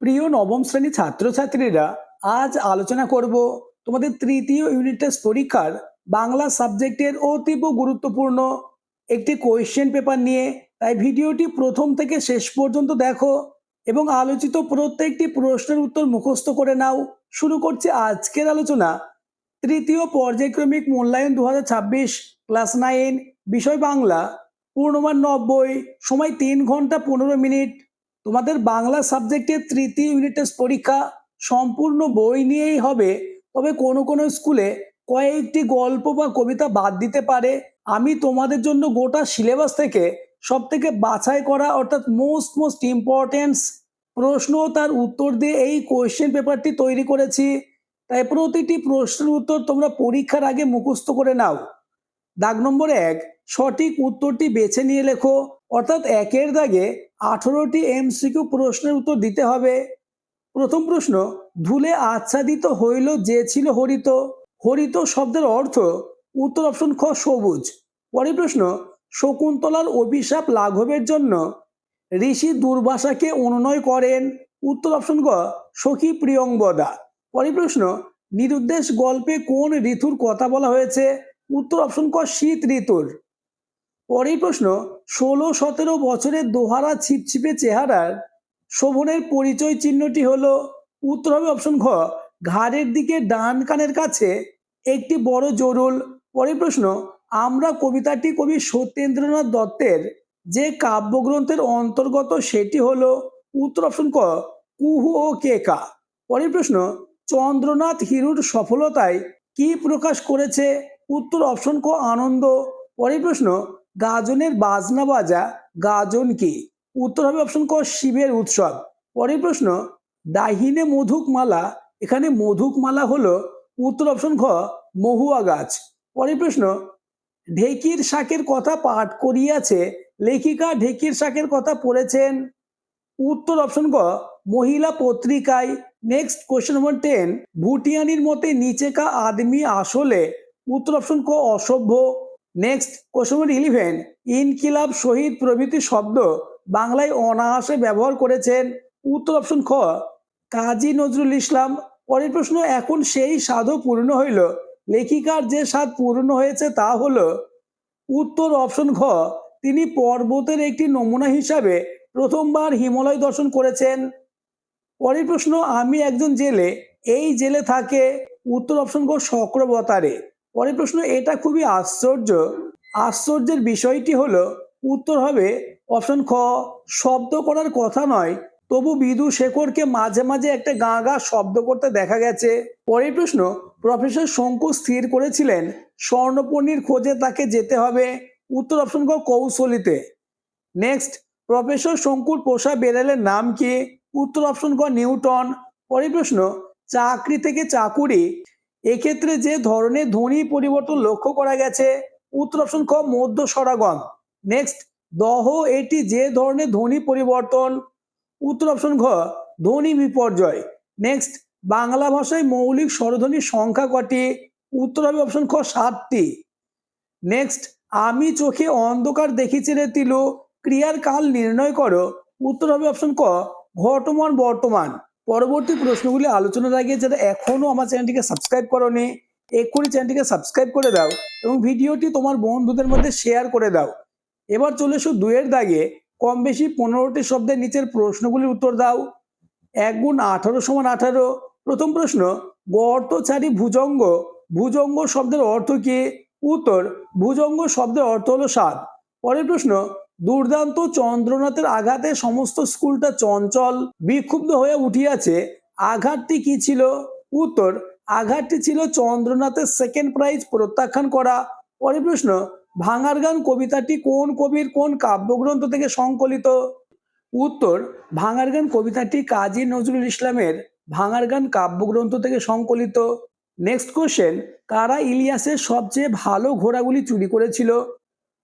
প্রিয় নবম শ্রেণী ছাত্রছাত্রীরা, আজ আলোচনা করব তোমাদের তৃতীয় ইউনিট টেস্ট পরীক্ষার বাংলা সাবজেক্টের অতীব গুরুত্বপূর্ণ একটি কোয়েশ্চেন পেপার নিয়ে। তাই ভিডিওটি প্রথম থেকে শেষ পর্যন্ত দেখো এবং আলোচিত প্রত্যেকটি প্রশ্নের উত্তর মুখস্থ করে নাও। শুরু করছি আজকের আলোচনা। তৃতীয় পর্যায়ক্রমিক মূল্যায়ন 2026, ক্লাস 9, বিষয় বাংলা, পূর্ণমান 90, সময় 3 ঘন্টা 15 মিনিট। তোমাদের বাংলা সাবজেক্টের তৃতীয় ইউনিট টেস্ট পরীক্ষা সম্পূর্ণ বই নিয়েই হবে, তবে কোনো কোনো স্কুলে কয়েকটি গল্প বা কবিতা বাদ দিতে পারে। আমি তোমাদের জন্য গোটা সিলেবাস থেকে সব থেকে বাছাই করা অর্থাৎ মোস্ট ইম্পর্টেন্স প্রশ্ন তার উত্তর দিয়ে এই কোয়েশ্চেন পেপারটি তৈরি করেছি। তাই প্রতিটি প্রশ্নের উত্তর তোমরা পরীক্ষার আগে মুখস্থ করে নাও। দাগ নম্বর 1, সঠিক উত্তরটি বেছে নিয়ে লেখো, অর্থাৎ একের দাগে 18টি এমসিকিউ প্রশ্নের উত্তর দিতে হবে। প্রথম প্রশ্ন, ধুলে আচ্ছাদিত হইল যে ছিল হরিত। হরিত শব্দের অর্থ উত্তর অপশন খ সবুজ। পরের প্রশ্ন, শকুন্তলার অভিশাপ লাঘবের জন্য ঋষি দুর্বাসাকে অনুনয় করেন। উত্তর অপশন গ সখী প্রিয়ংবদা। পরের প্রশ্ন, নিরুদ্দেশ গল্পে কোন ঋতুর কথা বলা হয়েছে। উত্তর অপশন ক শীত ঋতুর। পরের প্রশ্ন, 16-17 বছরের দোহারা ছিপছিপে চেহারার শোভনের পরিচয় চিহ্নটি হলো। উত্তর হবে অপশন ঘ ঘাড়ের দিকে ডান কানের কাছে একটি বড় জরুল। পরের প্রশ্ন, আমরা কবিতাটি কবি সত্যেন্দ্রনাথ দত্তের যে কাব্যগ্রন্থের অন্তর্গত সেটি হলো। উত্তর অপশন ক কুহু ও কেকা। পরের প্রশ্ন, চন্দ্রনাথ হিরুর সফলতায় কি প্রকাশ করেছে। উত্তর অপশন ক আনন্দ। পরের প্রশ্ন, গাজনের বাজনা বাজা গাজন কি। উত্তর হবে অপশন ক শিবের উৎসব। পরের প্রশ্ন, দাহিনে মধুক মালা, এখানে মধুক মালা হলো। উত্তর অপশন খ মহুয়া গাছ। পরের প্রশ্ন, ঢেকির শাকের কথা পাঠ করিয়াছে, লেখিকা ঢেকির শাকের কথা পড়েছেন। উত্তর অপশন গ মহিলা পত্রিকায়। নেক্সট কোশ্চেন নম্বর 10, ভুটিয়ানির মতে নিচে কা আদমি আসলে। উত্তর অপশন ক অসভ্য। নেক্সট কোশ্চেন নম্বর 11, ইনকিলাব শহীদ প্রভৃতি শব্দ বাংলায় অনায়াসে ব্যবহার করেছেন। উত্তর অপশন খ কাজী নজরুল ইসলাম। পরের প্রশ্ন, এখন সেই স্বাদও পূর্ণ হইল, লেখিকার যে স্বাদ পূর্ণ হয়েছে তা হলো। উত্তর অপশন ঘ তিনি পর্বতের একটি নমুনা হিসাবে প্রথমবার হিমালয় দর্শন করেছেন। পরের প্রশ্ন, আমি একজন জেলে, এই জেলে থাকে। উত্তর অপশন গ চক্রবতারে। পরের প্রশ্ন, এটা খুবই আশ্চর্যের বিষয়টি হলো। উত্তর হবে অপশন খ শব্দ করার কথা নয়, তবু বিদুশেখরকে মাঝে মাঝে একটা গা গা শব্দ করতে দেখা গেছে। পরের প্রশ্ন, প্রফেসর শঙ্কু স্থির করেছিলেন স্বর্ণপর্ণির খোঁজে তাকে যেতে হবে। উত্তর অপশন ক কৌশলীতে। নেক্সট, প্রফেসর শঙ্কুর পোষা বেড়ালের নাম কি। উত্তর অপশন ক নিউটন। পরের প্রশ্ন, চাকরি থেকে চাকুরি, এক্ষেত্রে যে ধরনের ধ্বনি পরিবর্তন লক্ষ্য করা গেছে। উত্তর অপশন ক মধ্য স্বরাগম। নেক্সট, দহ, এটি যে ধরনের ধ্বনি পরিবর্তন। উত্তর অপশন ঘ ধ্বনি বিপর্যয়। নেক্সট, বাংলা ভাষায় মৌলিক স্বরধ্বনির সংখ্যা কটি। উত্তর হবে অপশন খ 7টি। নেক্সট, আমি চোখে অন্ধকার দেখিছি রে তিলু, ক্রিয়ার কাল নির্ণয় করো। উত্তর হবে অপশন ক ঘটমান বর্তমান। পরবর্তী প্রশ্নগুলি আলোচনার আগে যারা এখনো আমার চ্যানেলটিকে সাবস্ক্রাইব করোনি, এক্ষুনি চ্যানেলটিকে সাবস্ক্রাইব করে দাও এবং ভিডিওটি তোমার বন্ধুদের মধ্যে শেয়ার করে দাও। এবার চলে এসো 2-এর দাগে, কম বেশি 15টি শব্দের নিচের প্রশ্নগুলির উত্তর দাও। 1 × 18 = 18। প্রথম প্রশ্ন, গর্তচারী ভুজঙ্গ, ভুজঙ্গ শব্দের অর্থ কি। উত্তর, ভুজঙ্গ শব্দের অর্থ হলো স্বাদ। পরের প্রশ্ন, দুর্দান্ত চন্দ্রনাথের আঘাতে সমস্ত স্কুলটা চঞ্চল বিক্ষুব্ধ হয়ে উঠিয়াছে, আঘাতটি কি ছিল। উত্তর, আঘাতটি ছিল চন্দ্রনাথের সেকেন্ড প্রাইজ প্রত্যাখ্যান করা। পরের প্রশ্ন, ভাঙার গান কবিতাটি কোন কবির কোন কাব্যগ্রন্থ থেকে সংকলিত। উত্তর, ভাঙার গান কবিতাটি কাজী নজরুল ইসলামের ভাঙার গান কাব্যগ্রন্থ থেকে সংকলিত। নেক্সট কোশ্চেন, কারা ইলিয়াসের সবচেয়ে ভালো ঘোড়াগুলি চুরি করেছিল।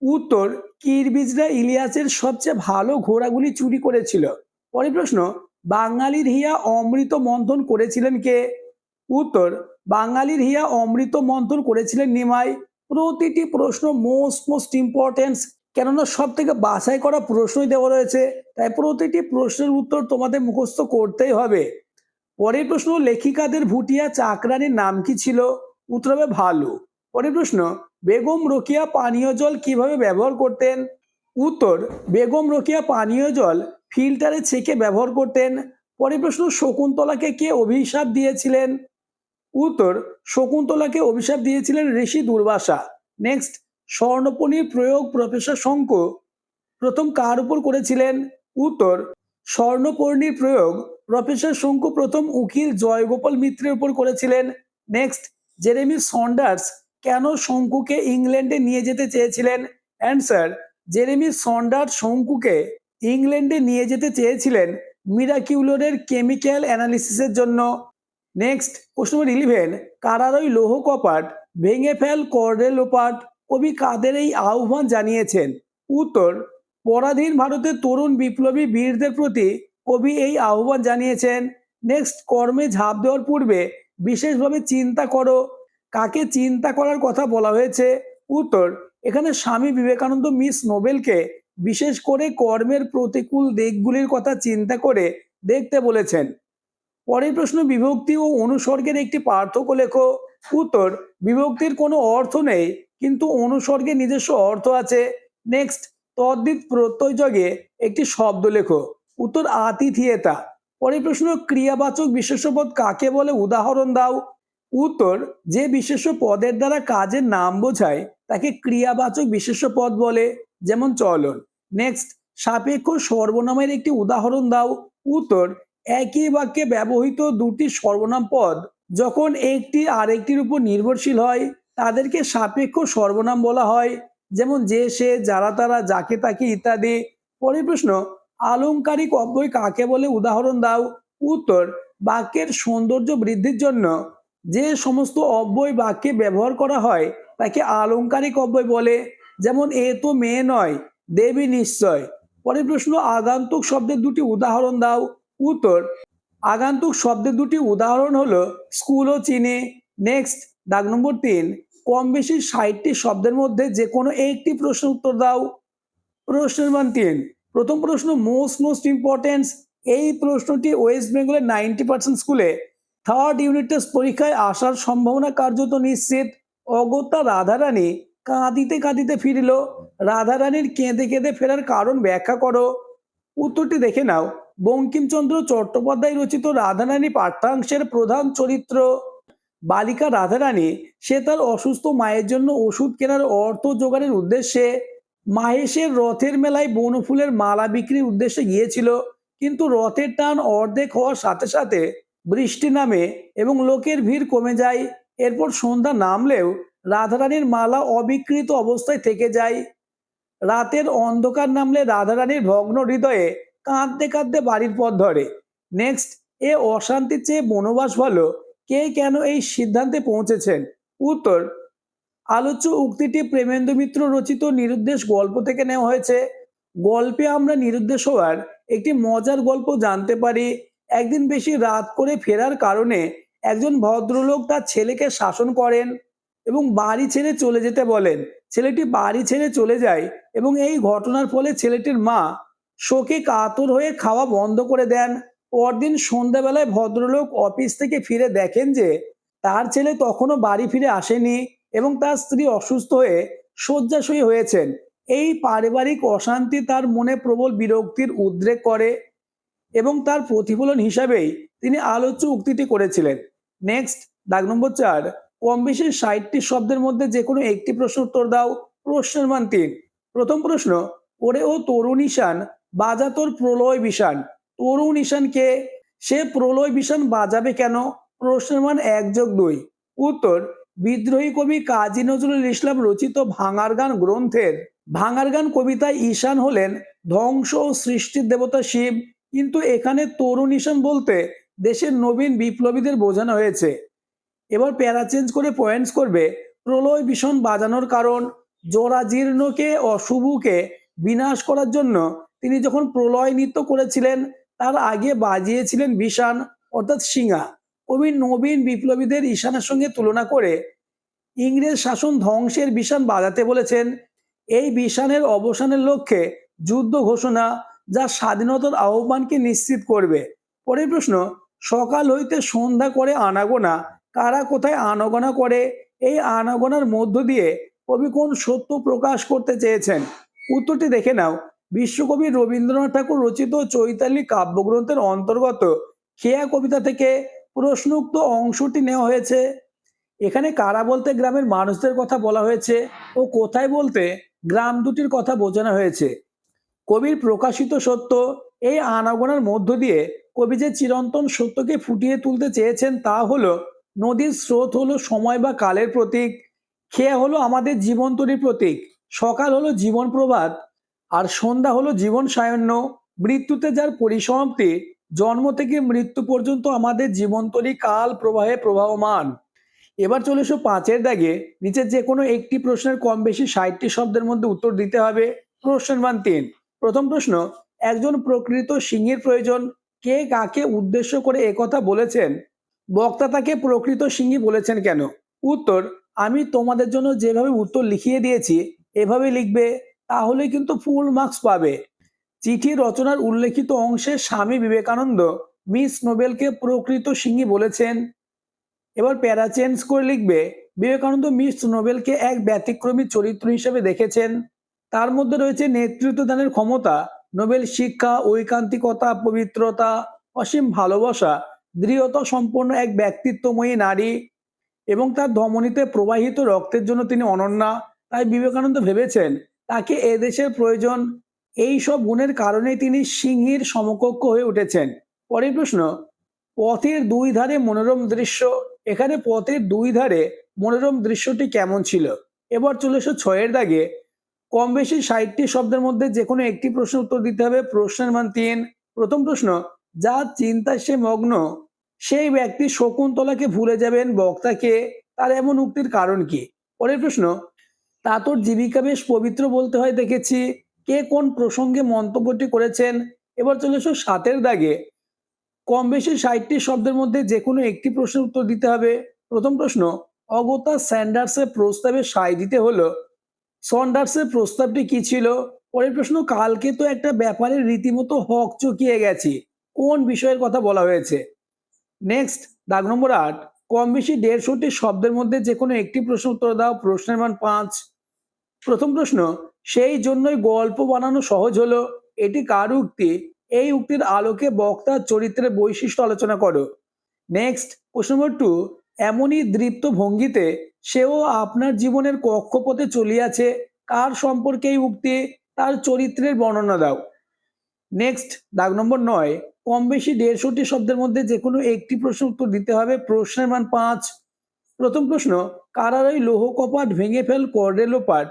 উত্তর, কিরবিজরা ইলিয়াসের সবচেয়ে ভালো ঘোড়াগুলি চুরি করেছিল। পরের প্রশ্ন, বাঙালির হিয়া অমৃত মন্থন করেছিলেন কে। উত্তর, বাঙালির হিয়া অমৃত মন্থন করেছিলেন নিমাই। প্রতিটি প্রশ্ন মোস্ট ইম্পর্টেন্স, কেননা সব থেকে বাছাই করা প্রশ্নই দেওয়া রয়েছে, তাই প্রতিটি প্রশ্নের উত্তর তোমাদের মুখস্থ করতেই হবে। পরের প্রশ্ন, লেখিকাদের ভুটিয়া চাকরানীর নাম কি ছিল? উত্তর হবে ভালু। পরের প্রশ্ন, বেগম রোকেয়া পানীয় জল কিভাবে ব্যবহার করতেন? উত্তর, বেগম রোকেয়া পানীয় জল ফিল্টারে ছেঁকে ব্যবহার করতেন। পরের প্রশ্ন, শকুন্তলাকে কে অভিশাপ দিয়েছিলেন? উত্তর, শকুন্তলাকে অভিশাপ দিয়েছিলেন ঋষি দুর্বাসা। নেক্সট, স্বর্ণপণির প্রয়োগ প্রফেসর শঙ্কু প্রথম কার উপর করেছিলেন? উত্তর, স্বর্ণপর্ণির প্রয়োগ প্রফেসর শঙ্কু প্রথম উকিল জয়গোপাল মিত্রের উপর করেছিলেন। নেক্সট, জেরেমি সন্ডার্স কেন শঙ্কুকে ইংল্যান্ডে নিয়ে যেতে চেয়েছিলেন? অ্যান্সার, জেরেমি সন্ডার্স শঙ্কুকে ইংল্যান্ডে নিয়ে যেতে চেয়েছিলেন মিরাকিউলোরের কেমিক্যাল অ্যানালিসিসের জন্য। নেক্সট, কোশ্চেন নম্বর 11, কারারই লৌহ কপাট ভেঙে ফেল কর্ডে লোপাট কবি কাদের এই আহ্বান জানিয়েছেন? উত্তর, পরাধীন ভারতের তরুণ বিপ্লবী বীরদের প্রতি কবি এই আহ্বান জানিয়েছেন। নেক্সট, কর্মে ঝাঁপ দেওয়ার পূর্বে বিশেষভাবে চিন্তা করো কাকে চিন্তা করার কথা বলা হয়েছে? উত্তর, এখানে স্বামী বিবেকানন্দ মিস নোবেলকে বিশেষ করে কর্মের প্রতিকূল দিকগুলির কথা চিন্তা করে দেখতে বলেছেন। পরের প্রশ্ন, বিভক্তি ও অনুসর্গের একটি পার্থক্য লেখো। উত্তর, বিভক্তির কোনো অর্থ নেই কিন্তু অনুসর্গের নিজস্ব অর্থ আছে। নেক্সট, তদ্ধিত প্রত্যয়যোগে একটি শব্দ লেখো। উত্তর, আতিথিয়েতা। পরের প্রশ্ন, ক্রিয়াবাচক বিশেষ্য কাকে বলে উদাহরণ দাও। উত্তর, যে বিশেষ্য পদের দ্বারা কাজের নাম বোঝায় তাকে ক্রিয়াবাচক বিশেষ্য পদ বলে, যেমন চলন। নেক্সট, সাপেক্ষ সর্বনামের একটি উদাহরণ দাও। উত্তর, একই বাক্যে ব্যবহৃত দুটি সর্বনাম পদ যখন একটি আরেকটির উপর নির্ভরশীল হয় তাদেরকে সাপেক্ষ সর্বনাম বলা হয়, যেমন যে সে, যারা তারা, যাকে তাকে ইত্যাদি। পরের প্রশ্ন, আলংকারিক অব্যয় কাকে বলে উদাহরণ দাও। উত্তর, বাক্যের সৌন্দর্য বৃদ্ধির জন্য যে সমস্ত অব্যয় বাক্যে ব্যবহার করা হয় তাকে আলংকারিক অব্যয় বলে, যেমন এ তো মেয়ে নয়, দেবী নিশ্চয়। পরের প্রশ্ন, আগন্তুক শব্দের দুটি উদাহরণ দাও। উত্তর, আগন্তুক শব্দের দুটি উদাহরণ হলো স্কুল ও চিনি। নেক্সট, দাগ নম্বর 3, কম বেশি 60টি শব্দের মধ্যে যে কোনো একটি প্রশ্ন উত্তর দাও। প্রশ্নের মান 3। প্রথম প্রশ্ন, মোস্ট ইম্পর্টেন্স। এই প্রশ্নটি ওয়েস্ট বেঙ্গলের 90% স্কুলে থার্ড ইউনিট টেস্ট পরীক্ষায় আসার সম্ভাবনা কার্যত নিশ্চিত। অগত্যা রাধারানী কাঁদিতে কাঁদিতে ফিরিল, রাধারানীর কেঁদে কেঁদে ফেরার কারণ ব্যাখ্যা করো। উত্তরটি দেখে নাও। বঙ্কিমচন্দ্র চট্টোপাধ্যায় রচিত রাধারানী পাঠ্যাংশের প্রধান চরিত্র বালিকা রাধারানী সে তার অসুস্থ মায়ের জন্য ওষুধ কেনার অর্থ জোগাড়ের উদ্দেশ্যে মাহেশের রথের মেলায় বনফুলের মালা বিক্রির উদ্দেশ্যে গিয়েছিল, কিন্তু রথের টান অর্ধেক হওয়ার সাথে সাথে বৃষ্টি নামে এবং লোকের ভিড় কমে যায়। এরপর সন্ধ্যা নামলেও রাধারানীর মালা অবিকৃত অবস্থায় থেকে যায়। রাতের অন্ধকার নামলে রাধারানীর ভগ্ন হৃদয়ে কাঁদতে কাঁদতে বাড়ির পথ ধরে। নেক্সট, এ অশান্তির চেয়ে বনবাস ভালো, কে কেন এই সিদ্ধান্তে পৌঁছেছেন? উত্তর, আলোচ্য উক্তিটি প্রেমেন্দ্র মিত্র রচিত নিরুদ্দেশ গল্প থেকে নেওয়া হয়েছে। গল্পে আমরা নিরুদ্দেশ হওয়ার একটি মজার গল্প জানতে পারি। একদিন বেশি রাত করে ফেরার কারণে একজন ভদ্রলোক তার ছেলেকে শাসন করেন এবং বাড়ি ছেড়ে চলে যেতে বলেন। ছেলেটি বাড়ি ছেড়ে চলে যায় এবং এই ঘটনার ফলে ছেলেটির মা শোকে কাতর হয়ে খাওয়া বন্ধ করে দেন। পরদিন সন্ধ্যাবেলায় ভদ্রলোক অফিস থেকে ফিরে দেখেন যে তার ছেলে তখনও বাড়ি ফিরে আসেনি এবং তার স্ত্রী অসুস্থ হয়ে শয্যাশয়ী হয়েছেন। এই পারিবারিক অশান্তি তার মনে প্রবল বিরক্তির উদ্রেক করে এবং তার প্রতিফলন হিসাবেই তিনি আলোচ্য উক্তিটি করেছিলেন। নেক্সট, দাগ নম্বর 4, কম বেশি 60টি শব্দের মধ্যে যে কোনো একটি প্রশ্ন উত্তর দাও। প্রশ্নের মান 3। প্রথম প্রশ্ন, ওরে ও তরুণ ঈশান বাজা তোর প্রলয় বিষান। তরুণ ঈশান কে? সে প্রলয় বিষান বাজাবে কেন? প্রশ্নের মান 1+2। উত্তর, বিদ্রোহী কবি কাজী নজরুল ইসলাম রচিত ভাঙার গান গ্রন্থের ভাঙার গান কবিতায় ঈশান হলেন ধ্বংস ও সৃষ্টির দেবতা শিব, কিন্তু এখানে তরুণ ঈশান বলতে দেশের নবীন বিপ্লবীদের বোঝানো হয়েছে। এবার প্যারা চেঞ্জ করে পয়েন্টস করবে। প্রলয় ভীষণ বাজানোর কারণ, জরাজীর্ণকে অশুভকে বিনাশ করার জন্য তিনি যখন প্রলয় নৃত্য করেছিলেন তার আগে বাজিয়েছিলেন বিষান অর্থাৎ শিঙা। কবি নবীন বিপ্লবীদের ঈশানের সঙ্গে তুলনা করে ইংরেজ শাসন ধ্বংসের বিষান বাজাতে বলেছেন। এই বিষাণের অবসানের লক্ষ্যে যুদ্ধ ঘোষণা, যা স্বাধীনতার আহ্বানকে নিশ্চিত করবে। পরের প্রশ্ন, সকাল হইতে সন্ধ্যা করে আনাগোনা, কারা কোথায় আনাগোনা করে? এই আনাগোনার মধ্য দিয়ে কবি কোন সত্য প্রকাশ করতে চেয়েছেন? উত্তরটি দেখে নাও। বিশ্বকবি রবীন্দ্রনাথ ঠাকুর রচিত চৈতালি কাব্যগ্রন্থের অন্তর্গত খেয়া কবিতা থেকে প্রশ্নোক্ত অংশটি নেওয়া হয়েছে। এখানে কারা বলতে গ্রামের মানুষদের কথা বলা হয়েছে ও কোথায় বলতে গ্রাম দুটির কথা বোঝানো হয়েছে। কবির প্রকাশিত সত্য, এই আনাগোনার মধ্য দিয়ে কবি যে চিরন্তন সত্যকে ফুটিয়ে তুলতে চেয়েছেন তা হলো, নদীর স্রোত হলো সময় বা কালের প্রতীক, খেয়া হলো আমাদের জীবন্তরীর প্রতীক, সকাল হলো জীবন প্রভাত, আর সন্ধ্যা হলো জীবন সায়াহ্ন। মৃত্যুতে যার পরিসমাপ্তি, জন্ম থেকে মৃত্যু পর্যন্ত আমাদের জীবন্তরী কাল প্রবাহে প্রবাহমান। এবার চলে এসো 5-এর দাগে। নিচের যে কোনো একটি প্রশ্নের কম বেশি 60টি শব্দের মধ্যে উত্তর দিতে হবে। প্রশ্নের মান 3। প্রথম প্রশ্ন, একজন প্রকৃত সিংহের প্রয়োজন, কে কাকে উদ্দেশ্য করে একথা বলেছেন? বক্তা তাকে প্রকৃত সিংহী বলেছেন কেন? উত্তর, আমি তোমাদের জন্য যেভাবে উত্তর লিখিয়ে দিয়েছি এভাবে লিখবে, তাহলে কিন্তু ফুল মার্কস পাবে। চিঠি রচনার উল্লেখিত অংশে স্বামী বিবেকানন্দ মিস নোবেলকে প্রকৃত সিংহী বলেছেন। এবার প্যারা চেঞ্জ করে লিখবে, বিবেকানন্দ মিস নোবেলকে এক ব্যতিক্রমী চরিত্র হিসেবে দেখেছেন। তার মধ্যে রয়েছে নেতৃত্ব দানের ক্ষমতা, নোবেল শিক্ষা, ঐকান্তিকতা, পবিত্রতা, অসীম ভালোবাসা, দৃঢ়তা সম্পন্ন এক ব্যক্তিত্বময়ী নারী, এবং তার ধমনীতে প্রবাহিত রক্তের জন্য তিনি অনন্যা। তাই বিবেকানন্দ ভেবেছেন তাকে এদেশের প্রয়োজন। এই সব গুণের কারণে তিনি সিংহীর সমকক্ষ হয়ে উঠেছেন। পরের প্রশ্ন, পথের দুই ধারে মনোরম দৃশ্য, এখানে পথের দুই ধারে মনোরম দৃশ্যটি কেমন ছিল? এবার চলে এসো 6-এর দাগে। কম বেশি 60টি শব্দের মধ্যে যে কোনো একটি প্রশ্নের উত্তর দিতে হবে। প্রশ্নের মান 3। প্রথম প্রশ্ন, যার চিন্তায় সে মগ্ন, সেই ব্যক্তি শকুন্তলাকে ভুলে যাবেন, বক্তাকে, তার এমন উক্তির কারণ কি? পরের প্রশ্ন, তা তোর জীবিকা বেশ পবিত্র বলতে হয় দেখেছি, কে কোন প্রসঙ্গে মন্তব্যটি করেছেন? এবার চলে এসো 7-এর দাগে। কম বেশি 60টি শব্দের মধ্যে যে কোনো একটি প্রশ্নের উত্তর দিতে হবে। প্রথম প্রশ্ন, অগতা স্যান্ডার্সের প্রস্তাবে সায় দিতে হলো, সন্ডার্সের প্রস্তাবটি কি ছিল? পরের প্রশ্ন, কালকে তো একটা ব্যাপারে রীতিমতো হক চকিয়ে গেছি, কোন বিষয়ের কথা বলা হয়েছে? নেক্সট, দাগ নম্বর 8, কম বেশি 150টি শব্দের মধ্যে যে কোনো একটি প্রশ্ন উত্তর দাও। প্রশ্নের মান 5। প্রথম প্রশ্ন, সেই জন্যই গল্প বানানো সহজ হলো, এটি কার উক্তি? এই উক্তির আলোকে বক্তার চরিত্রের বৈশিষ্ট্য আলোচনা করো। নেক্সট, প্রশ্ন নম্বর 2, এমনই দৃপ্ত ভঙ্গিতে সেও আপনার জীবনের কক্ষপথে চলিয়াছে, কার সম্পর্কে এই উক্তি? তার চরিত্রের বর্ণনা দাও। নেক্সট, দাগ নম্বর 9, কম বেশি 150টি শব্দের মধ্যে যে কোনো একটি প্রশ্নের উত্তর দিতে হবে। প্রশ্নের মান 5। প্রথম প্রশ্ন, কারার ওই লৌহ কপাট ভেঙে ফেল করডে লোপাট,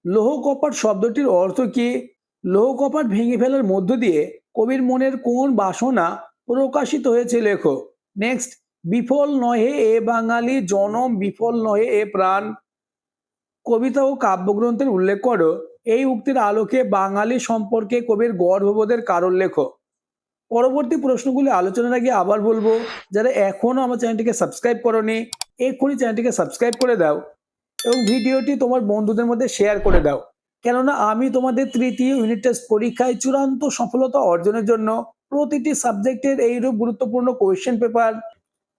লৌহ কপাট শব্দটির অর্থ কি? লৌহ কপাট ভেঙে ফেলার মধ্য দিয়ে কবির মনের কোন বাসনা প্রকাশিত হয়েছে লেখো। নেক্সট, বিফল নহে এ বাঙালি জনম, বিফল নহে এ প্রাণ, কবিতা ও কাব্যগ্রন্থের উল্লেখ করো। এই উক্তির আলোকে বাঙালি সম্পর্কে কবির গর্ববোধের কারণ লেখো। পরবর্তী প্রশ্নগুলি আলোচনার আগে আবার বলবো, যারা এখনো আমার চ্যানেলটিকে সাবস্ক্রাইব করোনি, এক্ষুনি চ্যানেলটিকে সাবস্ক্রাইব করে দাও এবং ভিডিওটি তোমার বন্ধুদের মধ্যে শেয়ার করে দাও। কেননা আমি তোমাদের তৃতীয় ইউনিট টেস্ট পরীক্ষায় চূড়ান্ত সফলতা অর্জনের জন্য প্রতিটি সাবজেক্টের এইরূপ গুরুত্বপূর্ণ কোয়েশ্চেন পেপার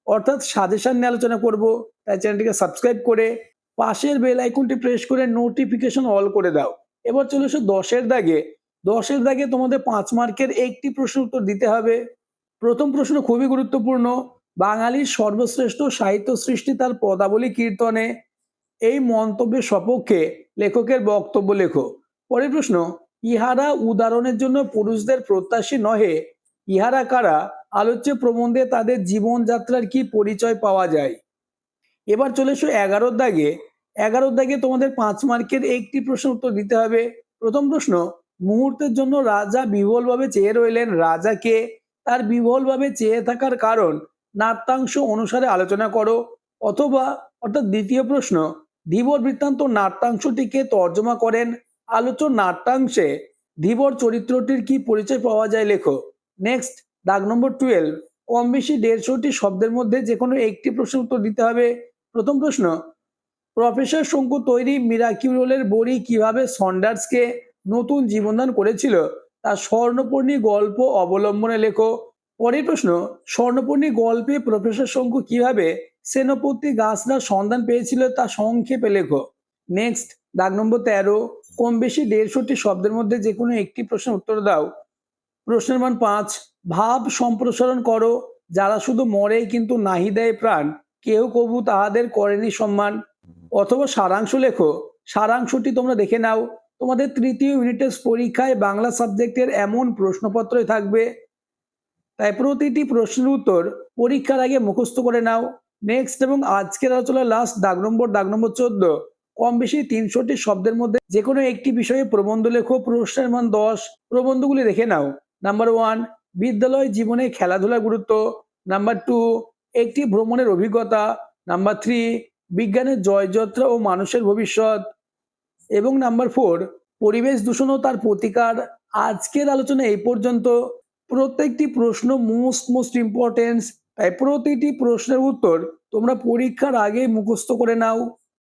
অর্থাৎ সাজেশন নিয়ে আলোচনা করব। তাই চ্যানেলটিকে সাবস্ক্রাইব করে পাশের বেল আইকনটি প্রেস করে নোটিফিকেশন অল করে দাও। এবার চলে এসো 10-এর দাগে। 10-এর দাগে তোমাদের 5 মার্কের একটি প্রশ্নের উত্তর দিতে হবে। প্রথম প্রশ্ন খুবই গুরুত্বপূর্ণ, বাঙালির সর্বশ্রেষ্ঠ সাহিত্য সৃষ্টি তার পদাবলী কীর্তনে, এই মন্তব্যের সপক্ষে লেখকের বক্তব্য লেখো। পরের প্রশ্ন, ইহারা উদাহরণের জন্য পুরুষদের প্রত্যাশী নহে, ইহারা কারা? আলোচ্য প্রবন্ধে তাদের জীবনযাত্রার কি পরিচয় পাওয়া যায়? এবার চলে এসো 11-র দাগে। 11-র দাগে তোমাদের 5 মার্কের একটি প্রশ্নের উত্তর দিতে হবে। প্রথম প্রশ্ন, মুহূর্তের জন্য রাজা বিহ্বলভাবে চেয়ে রইলেন, রাজাকে, তার বিহ্বলভাবে চেয়ে থাকার কারণ নাট্যাংশ অনুসারে আলোচনা করো। অথবা অর্থাৎ দ্বিতীয় প্রশ্ন, ধীবর বৃত্তান্ত নাট্যাংশটিকে তর্জমা করেন, আলোচ্য নাট্যাংশে ধীবর চরিত্রটির কি পরিচয় পাওয়া যায় লেখো। নেক্সট, দাগ নম্বর 12, কম বেশি 150টি শব্দের মধ্যে যে কোনো একটি প্রশ্নের উত্তর দিতে হবে। প্রথম প্রশ্ন, প্রফেসর শঙ্কু তৈরি মিরাকিউলের বড়ি কিভাবে সন্ডার্সকে নতুন জীবনদান করেছিল তার স্বর্ণপর্ণী গল্প অবলম্বনে লেখো। পরের প্রশ্ন, স্বর্ণপর্ণী গল্পে প্রফেসর শঙ্কু কিভাবে সেনাপতি গাছরার সন্ধান পেয়েছিল তা সংক্ষেপে লেখো। নেক্সট, দাগ নম্বর 13, কম বেশি 150টি শব্দের মধ্যে যে কোনো একটি প্রশ্নের উত্তর দাও। প্রশ্নের মান 5, ভাব সম্প্রসারণ করো। যারা শুধু মরে কিন্তু নাহি দেয় প্রাণ, কেউ কবু তাহাদের করেনি সম্মান। অথবা সারাংশ লেখো। সারাংশটি তোমরা দেখে নাও। তোমাদের তৃতীয় ইউনিটের পরীক্ষায় বাংলা সাবজেক্টের এমন প্রশ্নপত্রই থাকবে, তাই প্রতিটি প্রশ্নের উত্তর পরীক্ষার আগে মুখস্থ করে নাও। নেক্সট এবং আজকের আলোচনার লাস্ট দাগ নম্বর 14, কম বেশি 300টি শব্দের মধ্যে যে কোনো একটি বিষয়ে প্রবন্ধ লেখো। প্রশ্নের মান 10। প্রবন্ধগুলি দেখে নাও। নাম্বার 1, বিদ্যালয় জীবনে খেলাধুলার গুরুত্ব। নাম্বার 2, একটি ভ্রমণের অভিজ্ঞতা। নাম্বার 3, বিজ্ঞানের জয়যাত্রা ও মানুষের ভবিষ্যৎ। এবং নাম্বার 4, পরিবেশ দূষণ ও তার প্রতিকার। আজকের আলোচনা এই পর্যন্ত। প্রত্যেকটি প্রশ্ন মোস্ট ইম্পর্টেন্স, তাই প্রতিটি প্রশ্নের উত্তর তোমরা পরীক্ষার আগে মুখস্থ করে নাও।